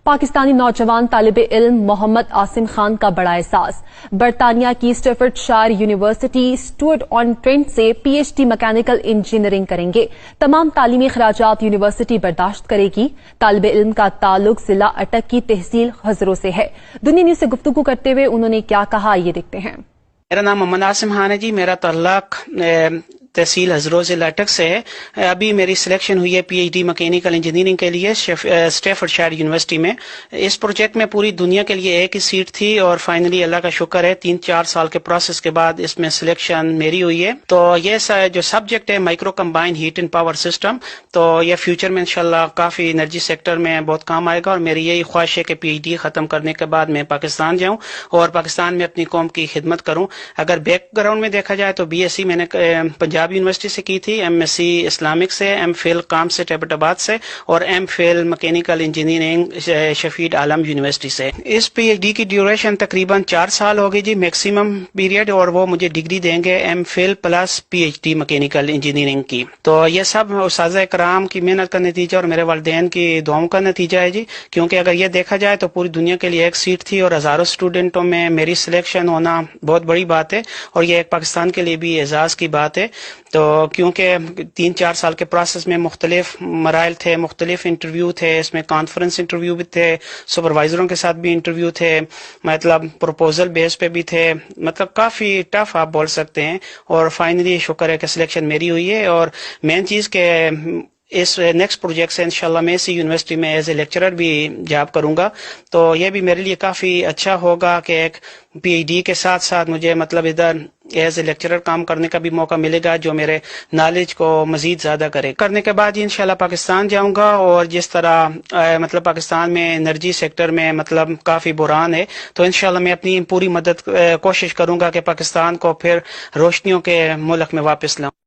پاکستانی نوجوان طالب علم محمد عاصم خان کا بڑا احساس۔ برطانیہ کی Staffordshire university Stoke on Trent سے P H D mechanical engineering کریں گے۔ تمام تعلیمی اخراجات یونیورسٹی برداشت کرے گی۔ طالب علم کا تعلق ضلع اٹک کی تحصیل ہزروں سے ہے۔ دنیا نیوز سے گفتگو کرتے ہوئے انہوں نے کیا کہا، یہ دیکھتے ہیں۔ میرا نام محمد عاصم خان ہے جی۔ میرا تعلق تحصیل ہزروں ضلع اٹک سے ہے۔ ابھی میری سلیکشن ہوئی ہے P H D mechanical engineering کے لیے اسٹیفرڈ شائر یونیورسٹی میں۔ اس پروجیکٹ میں پوری دنیا کے لیے ایک ہی سیٹ تھی اور فائنلی اللہ کا شکر ہے 3-4 سال کے پروسیس کے بعد اس میں سلیکشن میری ہوئی ہے۔ تو یہ جو سبجیکٹ ہے micro combine heat and power system, تو یہ فیوچر میں انشاءاللہ کافی انرجی سیکٹر میں بہت کام آئے گا، اور میری یہی خواہش ہے کہ پی ایچ ڈی ختم کرنے کے بعد میں پاکستان جاؤں اور پاکستان میں اپنی قوم کی خدمت کروں۔ اگر بیک گراؤنڈ میں دیکھا جائے تو بی ایس سی میں نے پنجاب یونیورسٹی سے کی تھی، ایم ایس سی اسلامک سے، ایم فل کام سے ایبٹ آباد سے، اور ایم فل میکینیکل انجینئرنگ شفیع عالم یونیورسٹی سے۔ اس پی ایچ ڈی کی ڈیوریشن تقریباً 4 سال ہوگی جی میکسیمم پیریڈ، اور وہ مجھے ڈگری دیں گے M Phil plus P H D mechanical engineering کی۔ تو یہ سب اساتذہ کرام کی محنت کا نتیجہ اور میرے والدین کی دعاؤں کا نتیجہ ہے جی، کیونکہ اگر یہ دیکھا جائے تو پوری دنیا کے لیے ایک سیٹ تھی اور ہزاروں اسٹوڈنٹوں میں میری سلیکشن ہونا بہت بڑی بات ہے، اور یہ ایک پاکستان کے لیے بھی اعزاز کی بات ہے۔ تو کیونکہ 3-4 سال کے پروسیس میں مختلف مراحل تھے، مختلف انٹرویو تھے، اس میں کانفرنس انٹرویو بھی تھے، سپروائزروں کے ساتھ بھی انٹرویو تھے، مطلب پروپوزل بیس پہ بھی تھے، مطلب کافی ٹف آپ بول سکتے ہیں، اور فائنلی شکر ہے کہ سلیکشن میری ہوئی ہے۔ اور مین چیز کہ اس نیکسٹ پروجیکٹ سے انشاءاللہ میں اسی یونیورسٹی میں ایز اے لیکچرر بھی جاب کروں گا، تو یہ بھی میرے لیے کافی اچھا ہوگا کہ ایک پی ایچ ڈی کے ساتھ ساتھ مجھے مطلب ادھر ایز اے لیکچرر کام کرنے کا بھی موقع ملے گا، جو میرے نالج کو مزید زیادہ کرنے کے بعد انشاءاللہ پاکستان جاؤں گا، اور جس طرح مطلب پاکستان میں انرجی سیکٹر میں مطلب کافی بحران ہے، تو انشاءاللہ میں اپنی پوری مدد کوشش کروں گا کہ پاکستان کو پھر روشنیوں کے ملک میں واپس لاؤں۔